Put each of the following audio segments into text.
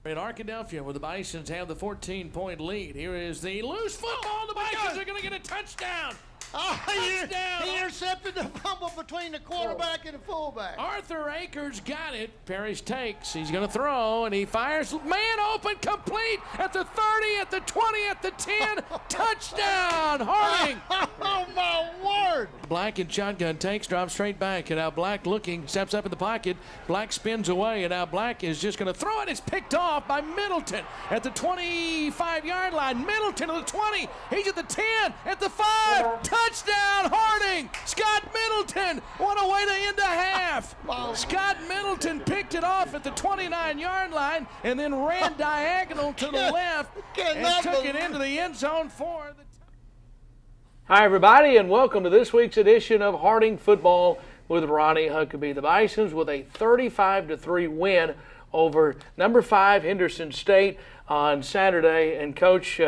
In Arkadelphia, where the Bisons have the 14-point lead. Here is the loose football. The Bisons are going to get a touchdown. Touchdown. He intercepted the fumble between the quarterback and the fullback. Arthur Akers got it. Parrish takes. He's going to throw, and he fires. Man open, complete at the 30, at the 20, at the 10. Touchdown, Harding. Oh, my word. Black in shotgun takes, drops straight back, and now Black looking, steps up in the pocket. Black spins away, and now Black is just going to throw it. It's picked off by Middleton at the 25-yard line. Middleton at the 20. He's at the 10, at the 5. Touchdown, Harding. Scott Middleton. What a way to end a half. Scott Middleton picked it off at the 29-yard line and then ran diagonal to the left and took it into the end zone for the Hi, everybody, and welcome to this week's edition of Harding Football with Ronnie Huckeba. The Bisons with a 35-3 win over number 5 Henderson State on Saturday. And Coach,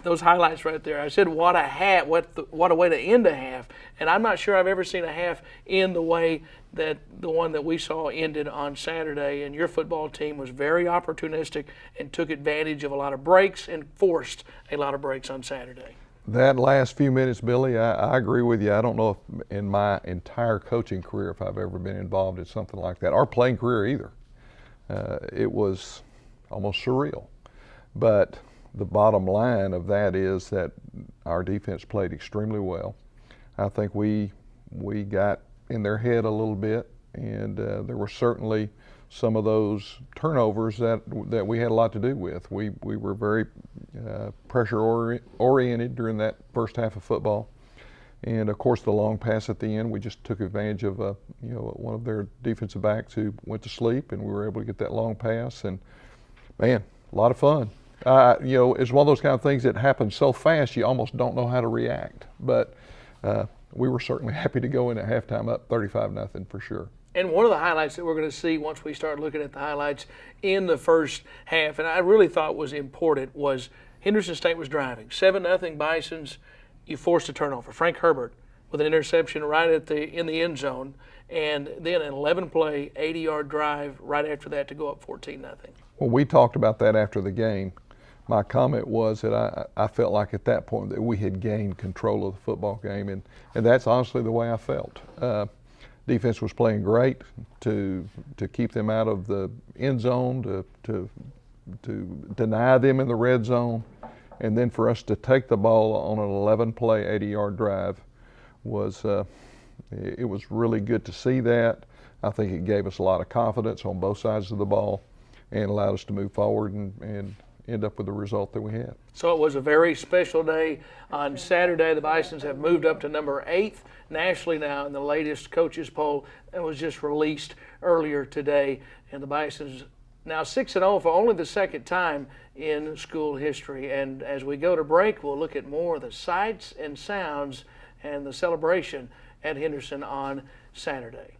those highlights right there, I said what a half, what a way to end a half. And I'm not sure I've ever seen a half end the way that the one that we saw ended on Saturday. And your football team was very opportunistic and took advantage of a lot of breaks and forced a lot of breaks on Saturday. That last few minutes, Billy, I agree with you. I don't know if in my entire coaching career if I've ever been involved in something like that, or playing career either. It was almost surreal. But the bottom line of that is that our defense played extremely well. I think we got in their head a little bit, and there were certainly some of those turnovers that we had a lot to do with. We were very pressure oriented during that first half of football, and of course the long pass at the end, we just took advantage of one of their defensive backs who went to sleep, and we were able to get that long pass. And man, a lot of fun. It's one of those kind of things that happens so fast you almost don't know how to react. But we were certainly happy to go in at halftime up 35-0 for sure. And one of the highlights that we're going to see once we start looking at the highlights in the first half, and I really thought was important, was Henderson State was driving. 7-0 Bisons, you forced a turnover. Frank Herbert with an interception right in the end zone, and then an 11-play, 80-yard drive right after that to go up 14-0. Well, we talked about that after the game. My comment was that I felt like at that point that we had gained control of the football game, and that's honestly the way I felt. Defense was playing great to keep them out of the end zone, to deny them in the red zone, and then for us to take the ball on an 11-play, 80-yard drive it was really good to see that. I think it gave us a lot of confidence on both sides of the ball and allowed us to move forward and end up with the result that we had. So it was a very special day on Saturday. The Bisons have moved up to number 8th nationally now in the latest coaches poll that was just released earlier today. And the Bisons now 6-0 for only the second time in school history. And as we go to break, we'll look at more of the sights and sounds and the celebration at Henderson on Saturday.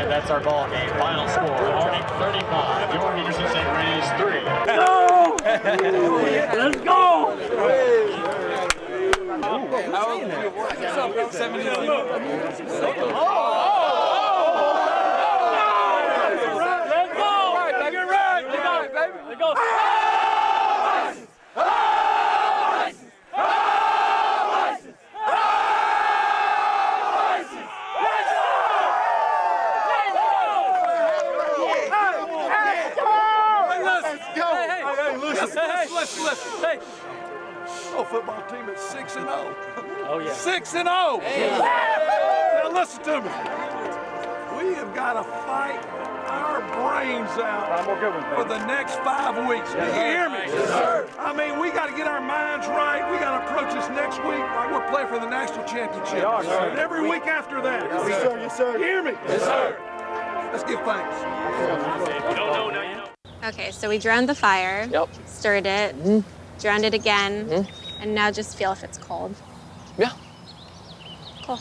That's our ball game. Final score: Harding 35, your Henderson St. Mary's 3. Go! Let's go! Listen. Hey. Oh, football team is 6-0. Oh, yeah. 6-0. Now listen to me. We have got to fight our brains out for the next 5 weeks. Do you hear me? Yes, sir. I mean, we got to get our minds right. We got to approach this next week like we're playing for the national championship. And every week after that. Yes, sir. Yes, sir. You hear me? Yes, sir. Let's give thanks. You don't know now, you know. Okay, so we drowned the fire. Yep. Stirred it. Drowned it again. And now just feel if it's cold. Yeah. Cool.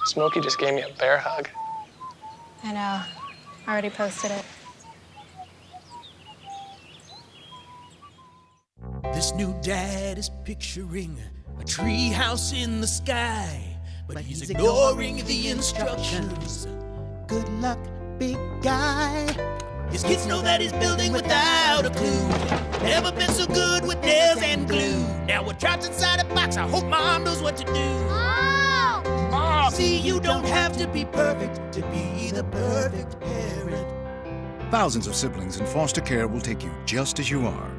Smokey just gave me a bear hug. I know. I already posted it. This new dad is picturing a tree house in the sky, but he's ignoring the instructions. Good luck, big guy. His kids know that he's building without a clue. Never been so good with nails and glue. Now we're trapped inside a box. I hope mom knows what to do. Mom! See, you don't have to be perfect to be the perfect parent. Thousands of siblings in foster care will take you just as you are.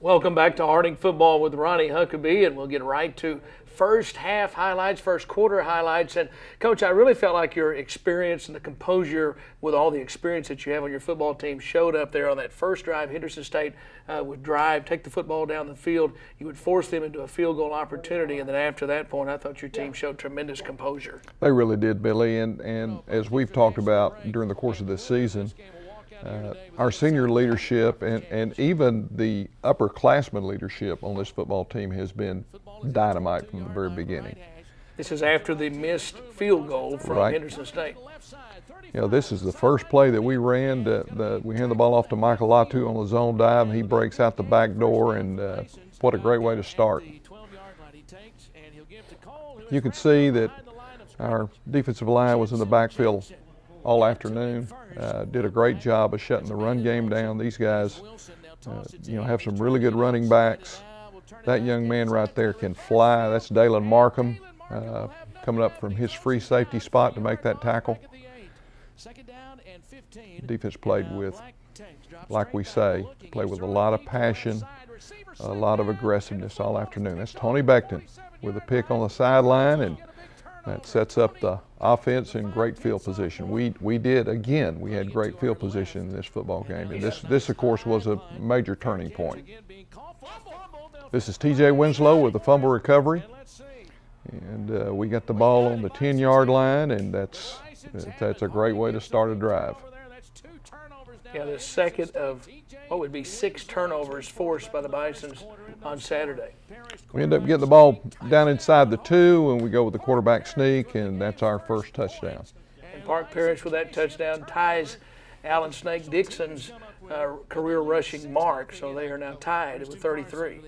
Welcome back to Harding Football with Ronnie Huckeba, and we'll get right to first half highlights, first quarter highlights. And Coach, I really felt like your experience and the composure with all the experience that you have on your football team showed up there on that first drive. Henderson State would drive, take the football down the field. You would force them into a field goal opportunity, and then after that point, I thought your team showed tremendous composure. They really did, Billy, and as we've talked about during the course of this season, our senior leadership and even the upperclassmen leadership on this football team has been dynamite from the very beginning. This is after the missed field goal from Henderson State. You know, this is the first play that we ran. We hand the ball off to Michael Latu on the zone dive, and he breaks out the back door, and what a great way to start. You can see that our defensive line was in the backfield all afternoon. Did a great job of shutting the run game down. These guys, have some really good running backs. That young man right there can fly. That's Dalen Markham coming up from his free safety spot to make that tackle. Defense played with, like we say, played with a lot of passion, a lot of aggressiveness all afternoon. That's Tony Beckton with a pick on the sideline, and that sets up the offense in great field position. We had great field position in this football game, and this of course was a major turning point. This is TJ Winslow with the fumble recovery, and we got the ball on the 10-yard line, and that's a great way to start a drive. Yeah, the second of what would be 6 turnovers forced by the Bisons on Saturday. We end up getting the ball down inside the 2, and we go with the quarterback sneak, and that's our first touchdown. And Park Parrish with that touchdown ties Alan Snake Dixon's career rushing mark, so they are now tied with 33.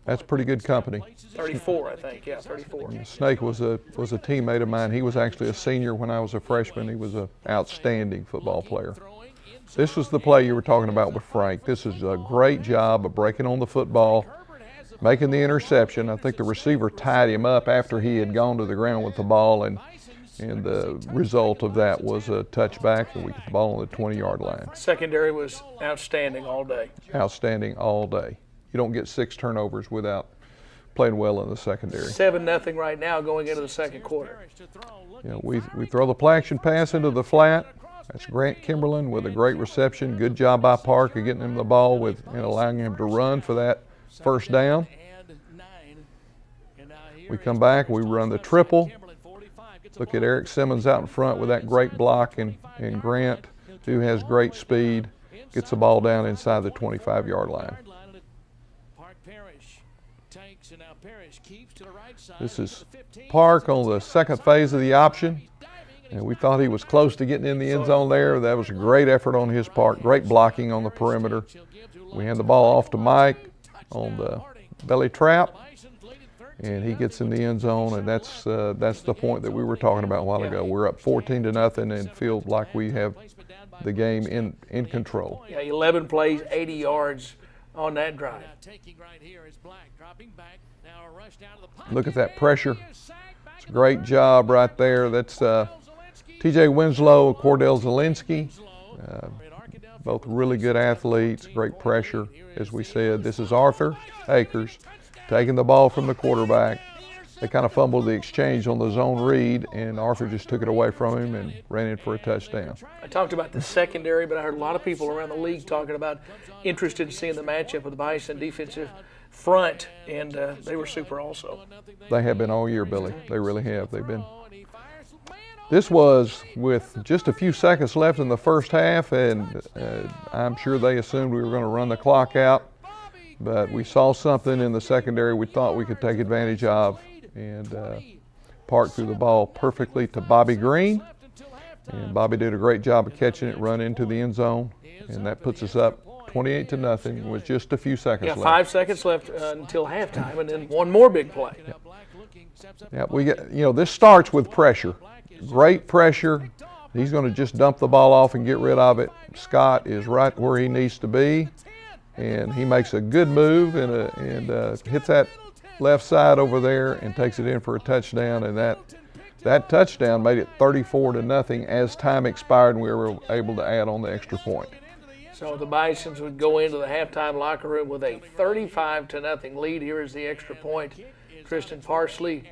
That's pretty good company. 34, I think. Yeah, 34. And Snake was a teammate of mine. He was actually a senior when I was a freshman. He was an outstanding football player. This was the play you were talking about with Frank. This is a great job of breaking on the football, making the interception. I think the receiver tied him up after he had gone to the ground with the ball, and the result of that was a touchback, and we get the ball on the 20-yard line. Secondary was outstanding all day. Outstanding all day. You don't get 6 turnovers without playing well in the secondary. 7-0 right now going into the second quarter. We throw the play action pass into the flat. That's Grant Kimberlin with a great reception. Good job by Park of getting him the ball and allowing him to run for that first down. We come back, we run the triple. Look at Eric Simmons out in front with that great block, and Grant, who has great speed, gets the ball down inside the 25-yard line. This is Park on the second phase of the option. And we thought he was close to getting in the end zone there. That was a great effort on his part, great blocking on the perimeter. We hand the ball off to Mike on the belly trap, and he gets in the end zone, and that's the point that we were talking about a while ago. We're up 14-0 and feel like we have the game in control. Yeah, 11 plays, 80 yards on that drive. Look at that pressure. It's a great job right there. That's TJ Winslow, Cordell Zielinski, both really good athletes, great pressure. As we said, this is Arthur Akers taking the ball from the quarterback, they kind of fumbled the exchange on the zone read, and Arthur just took it away from him and ran in for a touchdown. I talked about the secondary, but I heard a lot of people around the league talking about interested in seeing the matchup with the Bison defensive front, and they were super also. They have been all year, Billy. They really have. They've been. This was with just a few seconds left in the first half, and I'm sure they assumed we were going to run the clock out, but we saw something in the secondary we thought we could take advantage of, and Park threw the ball perfectly to Bobby Green, and Bobby did a great job of catching it, run into the end zone, and that puts us up 28-0 with just a few seconds left. 5 seconds left until halftime, and then one more big play. Yeah, we get, this starts with pressure. Great pressure. He's going to just dump the ball off and get rid of it. Scott is right where he needs to be, and he makes a good move and hits that left side over there and takes it in for a touchdown, and that touchdown made it 34-0 as time expired and we were able to add on the extra point. So the Bisons would go into the halftime locker room with a 35-0 lead. Here is the extra point. Tristan Parsley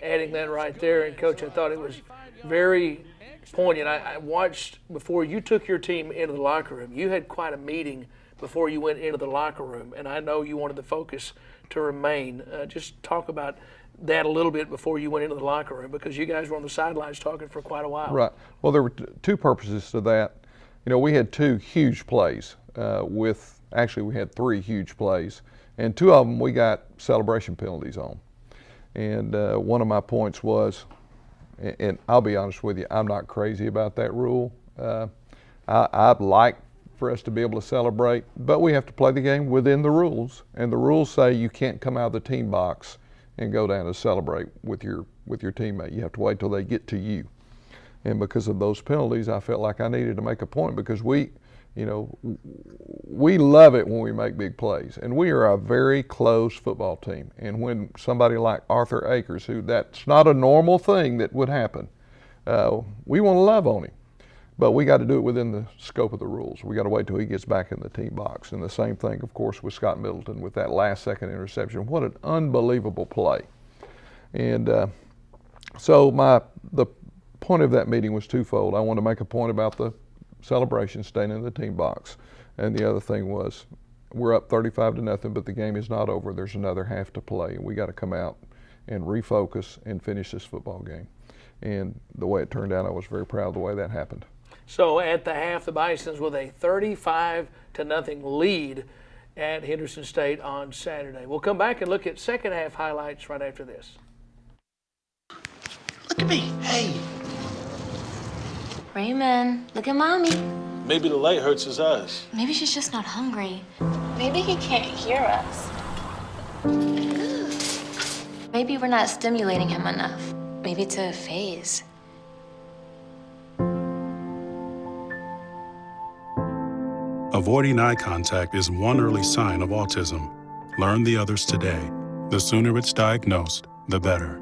adding that right there. And, Coach, I thought it was very poignant. I watched before you took your team into the locker room. You had quite a meeting before you went into the locker room, and I know you wanted the focus to remain. Just talk about that a little bit before you went into the locker room, because you guys were on the sidelines talking for quite a while. Right. Well, there were two purposes to that. We had two huge plays actually we had three huge plays, and two of them we got celebration penalties on. And one of my points was, and I'll be honest with you, I'm not crazy about that rule. I'd like for us to be able to celebrate, but we have to play the game within the rules. And the rules say you can't come out of the team box and go down and celebrate with your teammate. You have to wait till they get to you. And because of those penalties, I felt like I needed to make a point, because we love it when we make big plays, and we are a very close football team. And when somebody like Arthur Akers, that's not a normal thing that would happen, we want to love on him, but we got to do it within the scope of the rules. We got to wait till he gets back in the team box. And the same thing, of course, with Scott Middleton with that last-second interception. What an unbelievable play! And so the point of that meeting was twofold. I wanted to make a point about the celebration, staying in the team box, and the other thing was we're up 35-0, but the game is not over. There's another half to play, and we got to come out and refocus and finish this football game. And the way it turned out, I was very proud of the way that happened. So at the half, the Bisons with a 35-0 lead at Henderson State on Saturday. We'll come back and look at second half highlights right after this. Look at me. Hey. Raymond, look at Mommy. Maybe the light hurts his eyes. Maybe she's just not hungry. Maybe he can't hear us. Maybe we're not stimulating him enough. Maybe it's a phase. Avoiding eye contact is one early sign of autism. Learn the others today. The sooner it's diagnosed, the better.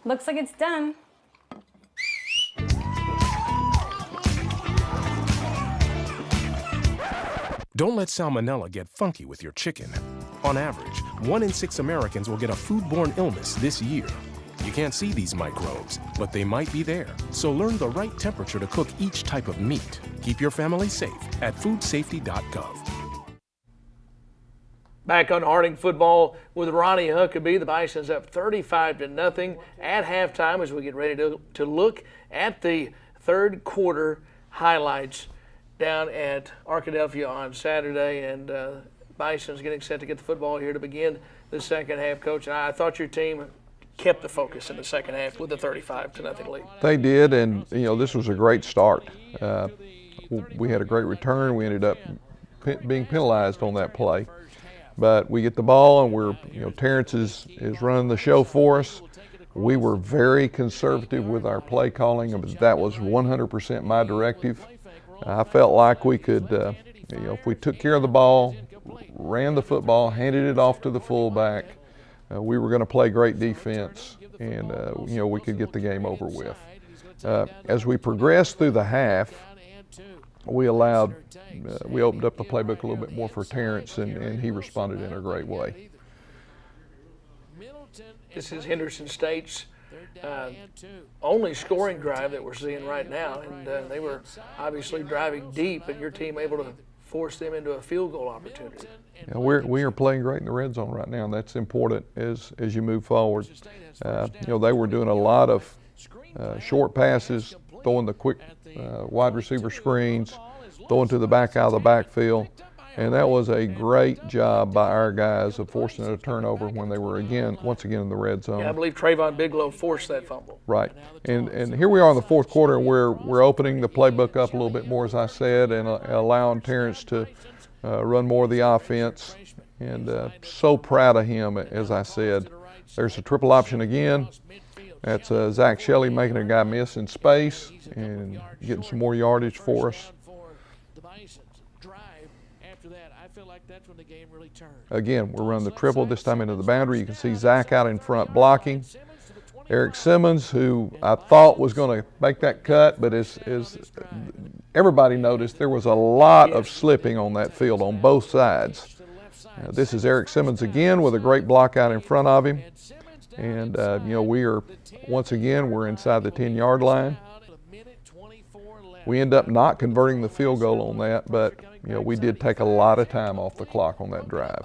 Looks like it's done. Don't let salmonella get funky with your chicken. On average, 1 in 6 Americans will get a foodborne illness this year. You can't see these microbes, but they might be there. So learn the right temperature to cook each type of meat. Keep your family safe at foodsafety.gov. Back on Harding football with Ronnie Huckeba. The Bisons up 35-0 at halftime as we get ready to look at the third quarter highlights down at Arkadelphia on Saturday. And Bisons getting set to get the football here to begin the second half. Coach, I thought your team kept the focus in the second half with a 35-0 lead. They did, and this was a great start. We had a great return. We ended up being penalized on that play. But we get the ball, and we're, Terrence is running the show for us. We were very conservative with our play calling, but that was 100% my directive. I felt like we could, if we took care of the ball, ran the football, handed it off to the fullback, we were going to play great defense, and we could get the game over with. As we progressed through the half, we allowed, we opened up the playbook a little bit more for Terrence, and he responded in a great way. This is Henderson State's only scoring drive that we're seeing right now, and they were obviously driving deep, and your team able to force them into a field goal opportunity. Yeah, we are playing great in the red zone right now, and that's important as you move forward. They were doing a lot of short passes, throwing the quick wide receiver screens, throwing to the back out of the backfield. And that was a great job by our guys of forcing a turnover when they were once again in the red zone. Yeah, I believe Trayvon Bigelow forced that fumble. Right, and here we are in the fourth quarter. We're opening the playbook up a little bit more, as I said, and allowing Terrence to run more of the offense. And so proud of him, as I said. There's a triple option again. That's Zach Shelley making a guy miss in space and getting some more yardage for us. Again, we're running the triple, this time into the boundary. You can see Zach out in front blocking. Eric Simmons, who I thought was going to make that cut, but as everybody noticed, there was a lot of slipping on that field on both sides. This is Eric Simmons again with a great block out in front of him. And, we are, once again, we're inside the 10-yard line. We end up not converting the field goal on that, but we did take a lot of time off the clock on that drive.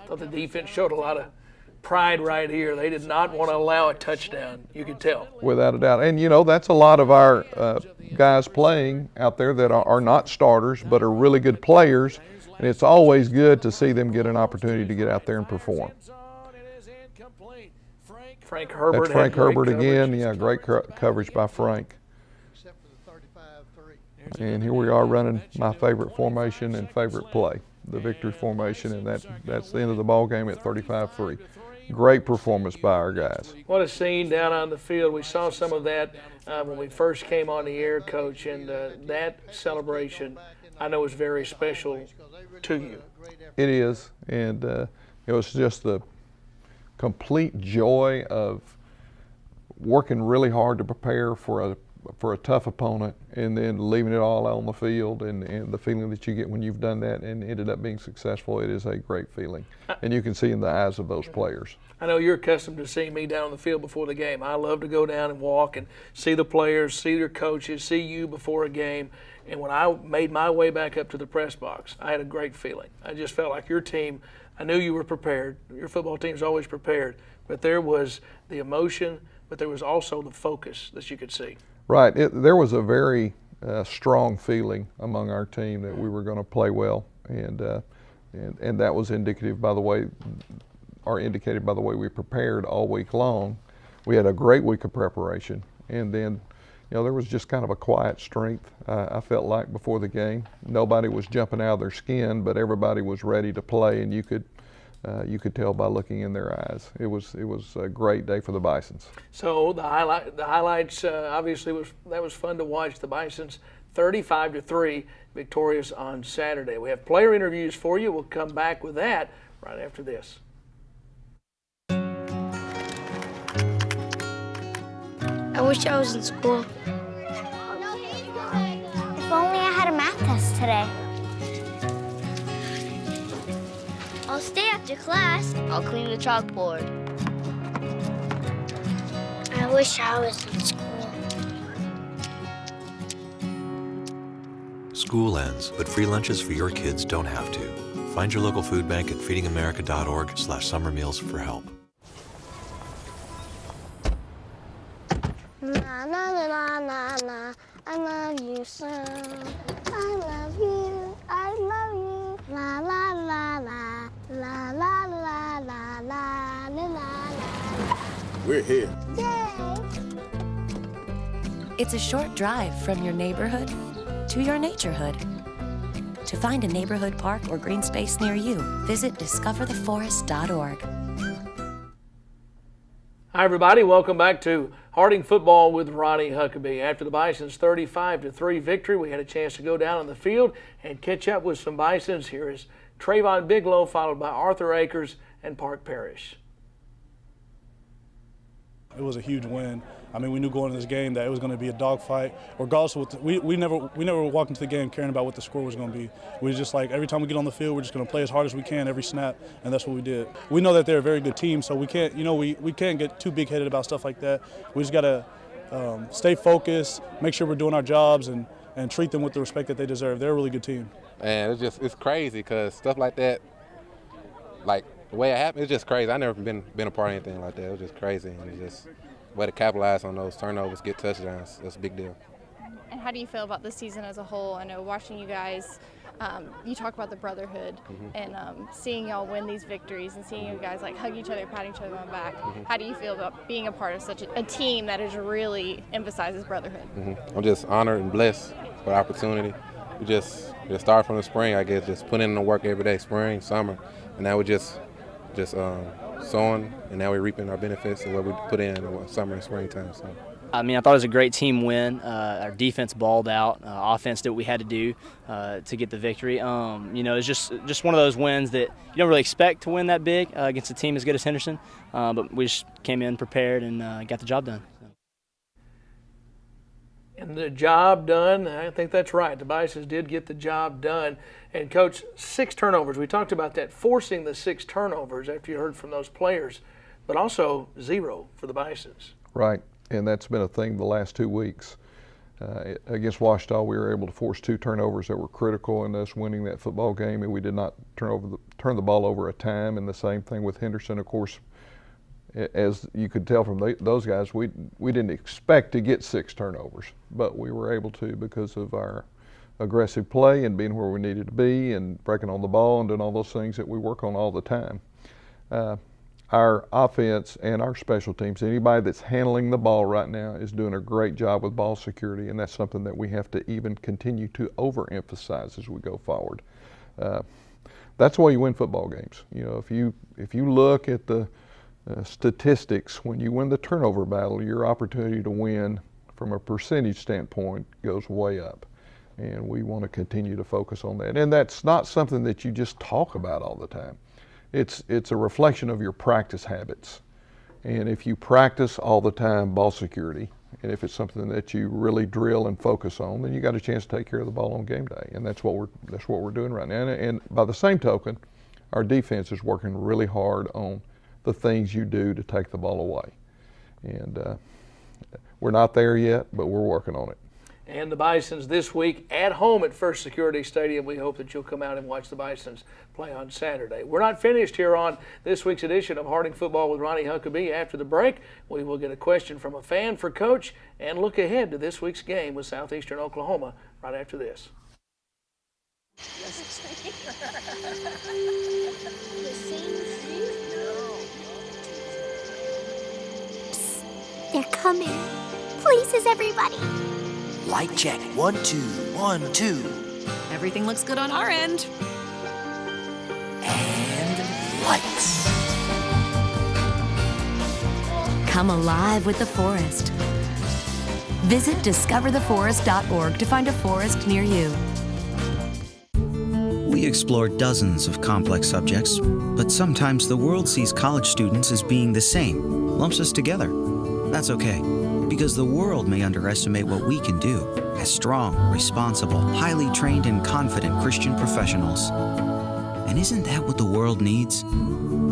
I thought the defense showed a lot of pride right here. They did not want to allow a touchdown, you could tell. Without a doubt. And, that's a lot of our guys playing out there that are not starters but are really good players, and it's always good to see them get an opportunity to get out there and perform. Frank Herbert. That's Frank Herbert again. Yeah, great coverage by Frank. And here we are running my favorite formation and favorite play, the victory formation, and that's the end of the ball game at 35-3. Great performance by our guys. What a scene down on the field. We saw some of that when we first came on the air, Coach, and that celebration I know is very special to you. It is, and it was just the complete joy of working really hard to prepare for a tough opponent, and then leaving it all out on the field, and the feeling that you get when you've done that and ended up being successful. It is a great feeling, and you can see in the eyes of those players. I know you're accustomed to seeing me down on the field before the game. I love to go down and walk and see the players, see their coaches, see you before a game. And when I made my way back up to the press box, I had a great feeling. I just felt like your team, I knew you were prepared. Your football team's always prepared. But there was the emotion, but there was also the focus that you could see. Right. There was a very strong feeling among our team that we were going to play well, and that was indicated by the way we prepared all week long. We had a great week of preparation, and then there was just kind of a quiet strength. I felt like before the game, nobody was jumping out of their skin, but everybody was ready to play, and you could tell by looking in their eyes. It was a great day for the Bisons. So the highlights obviously was fun to watch. The Bisons 35-3 victorious on Saturday. We have player interviews for you. We'll come back with that right after this. I wish I was in school. If only I had a math test today. I'll stay after class. I'll clean the chalkboard. I wish I was in school. School ends, but free lunches for your kids don't have to. Find your local food bank at feedingamerica.org/summer meals for help. Na na na na na, I love you so. I love you, I love you. La la la la, la la la la la la la. We're here. Yay! It's a short drive from your neighborhood to your naturehood. To find a neighborhood park or green space near you, visit discovertheforest.org. Hi, everybody. Welcome back to Harding Football with Ronnie Huckeba. After the Bisons' 35-3 victory, we had a chance to go down on the field and catch up with some Bisons. Here is Trayvon Bigelow, followed by Arthur Akers and Park Parrish. It was a huge win. I mean, we knew going into this game that it was going to be a dogfight. Regardless of what we never walked into the game caring about what the score was going to be. We just like every time we get on the field, we're just going to play as hard as we can every snap, and that's what we did. We know that they're a very good team, so we can't, we can't get too big-headed about stuff like that. We just got to stay focused, make sure we're doing our jobs, and treat them with the respect that they deserve. They're a really good team. And it's crazy because stuff like that, like the way it happened, it's just crazy. I never been a part of anything like that. It was just crazy, and it's just the way to capitalize on those turnovers, get touchdowns. That's a big deal. And how do you feel about the season as a whole? I know watching you guys, you talk about the brotherhood and seeing y'all win these victories and seeing you guys like hug each other, pat each other on the back. How do you feel about being a part of such a team that is really emphasizes brotherhood? I'm just honored and blessed for the opportunity. We just start from the spring, I guess, just putting in the work every day, spring, summer, and now we're just sowing, and now we're reaping our benefits of what we put in the summer and springtime. So. I mean, I thought it was a great team win. Our defense balled out. Offense did what we had to do to get the victory. It's just one of those wins that you don't really expect to win that big against a team as good as Henderson, but we just came in prepared and got the job done. And the job done, I think that's right. The Bisons did get the job done. And, Coach, 6 turnovers. We talked about that, forcing the 6 turnovers after you heard from those players, but also 0 for the Bisons. Right, and that's been a thing the last 2 weeks. Against Washita, we were able to force 2 turnovers that were critical in us winning that football game, and we did not turn the ball over a time. And the same thing with Henderson, of course. As you could tell from those guys, we didn't expect to get 6 turnovers, but we were able to because of our aggressive play and being where we needed to be and breaking on the ball and doing all those things that we work on all the time. Our offense and our special teams, anybody that's handling the ball right now is doing a great job with ball security, and that's something that we have to even continue to overemphasize as we go forward. That's why you win football games. If you look at the statistics, when you win the turnover battle, your opportunity to win from a percentage standpoint goes way up. And we want to continue to focus on that. And that's not something that you just talk about all the time. It's a reflection of your practice habits. And if you practice all the time ball security, and if it's something that you really drill and focus on, then you got a chance to take care of the ball on game day. And that's what we're doing right now. And by the same token, our defense is working really hard on the things you do to take the ball away. And we're not there yet, but we're working on it. And the Bisons this week at home at First Security Stadium. We hope that you'll come out and watch the Bisons play on Saturday. We're not finished here on this week's edition of Harding Football with Ronnie Huckeba. After the break, we will get a question from a fan for Coach and look ahead to this week's game with Southeastern Oklahoma right after this. They're coming. Places, everybody. Light check. 1, 2, 1, 2. Everything looks good on our end. And lights. Come alive with the forest. Visit discovertheforest.org to find a forest near you. We explore dozens of complex subjects, but sometimes the world sees college students as being the same, lumps us together. That's okay, because the world may underestimate what we can do as strong, responsible, highly trained, and confident Christian professionals. And isn't that what the world needs?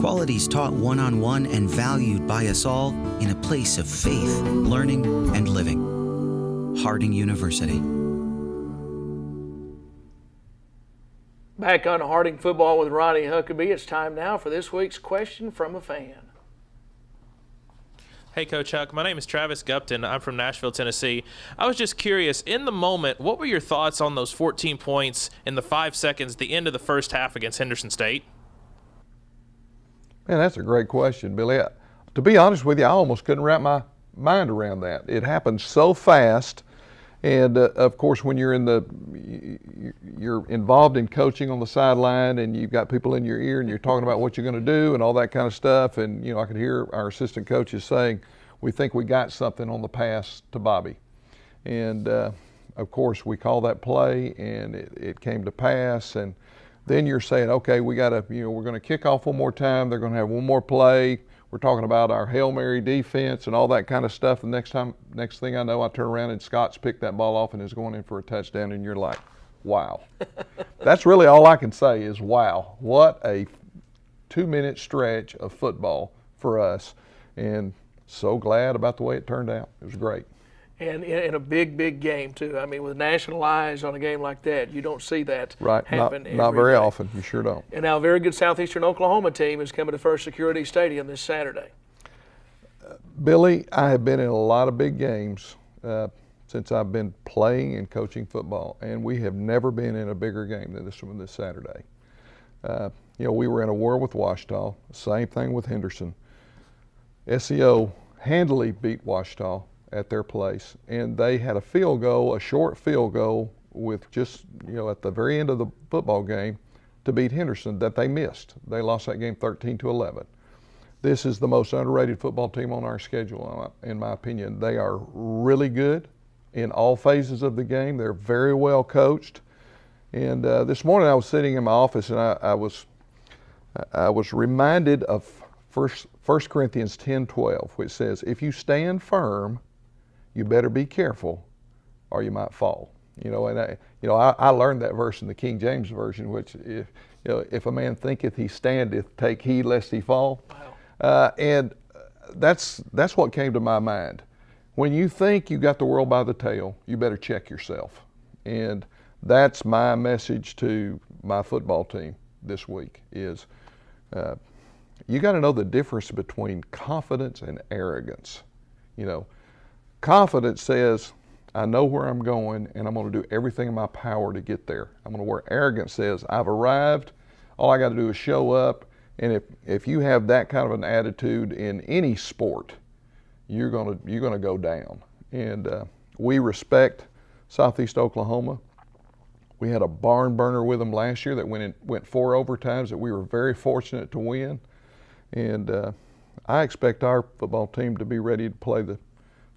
Qualities taught one-on-one and valued by us all in a place of faith, learning, and living. Harding University. Back on Harding Football with Ronnie Huckeba. It's time now for this week's question from a fan. Hey, Coach Huck. My name is Travis Gupton. I'm from Nashville, Tennessee. I was just curious, in the moment, what were your thoughts on those 14 points in the 5 seconds at the end of the first half against Henderson State? Man, that's a great question, Billy. To be honest with you, I almost couldn't wrap my mind around that. It happened so fast. And of course, when you're you're involved in coaching on the sideline, and you've got people in your ear, and you're talking about what you're going to do and all that kind of stuff. And I could hear our assistant coaches saying, "We think we got something on the pass to Bobby." And of course, we called that play, and it came to pass. And then you're saying, "Okay, we got to, we're going to kick off one more time. They're going to have one more play. we're talking about our Hail Mary defense and all that kind of stuff. And next thing I know, I turn around and Scott's picked that ball off and is going in for a touchdown, and you're like, wow. That's really all I can say is wow. What a 2-minute stretch of football for us, and so glad about the way it turned out. It was great. And in a big, big game, too. I mean, with national eyes on a game like that, you don't see that happen Not very day. often. You sure don't. And now a very good Southeastern Oklahoma team is coming to First Security Stadium this Saturday. Billy, I have been in a lot of big games since I've been playing and coaching football, and we have never been in a bigger game than this one this Saturday. We were in a war with Ouachita. Same thing with Henderson. SEO handily beat Ouachita at their place, and they had a short field goal with just, at the very end of the football game to beat Henderson that they missed. They lost that game 13-11. This is the most underrated football team on our schedule, in my opinion. They are really good in all phases of the game. They're very well coached. And this morning I was sitting in my office, and I was reminded of 1 Corinthians 10:12, which says, if you stand firm, you better be careful, or you might fall. I learned that verse in the King James Version, which if a man thinketh he standeth, take heed lest he fall. Wow. And that's what came to my mind. When you think you got the world by the tail, you better check yourself. And that's my message to my football team this week is you got to know the difference between confidence and arrogance. Confidence says, I know where I'm going, and I'm going to do everything in my power to get there. I'm going to where arrogance says, I've arrived, all I got to do is show up, and if you have that kind of an attitude in any sport, you're going to go down. And we respect Southeast Oklahoma. We had a barn burner with them last year that went 4 overtimes that we were very fortunate to win. And I expect our football team to be ready to play the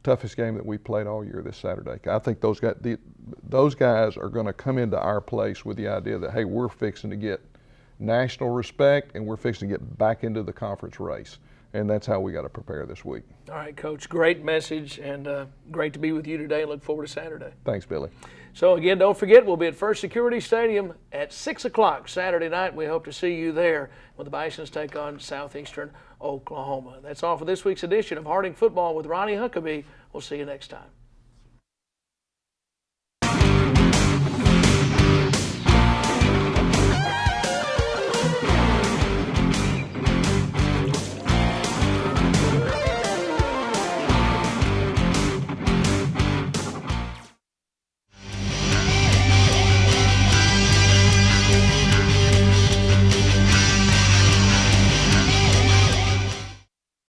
toughest game that we played all year this Saturday. I think those guys are going to come into our place with the idea that, hey, we're fixing to get national respect and we're fixing to get back into the conference race. And that's how we got to prepare this week. All right, Coach, great message, and great to be with you today, and look forward to Saturday. Thanks, Billy. So again, don't forget, we'll be at First Security Stadium at 6 o'clock Saturday night. We hope to see you there when the Bisons take on Southeastern Oklahoma. That's all for this week's edition of Harding Football with Ronnie Huckeba. We'll see you next time.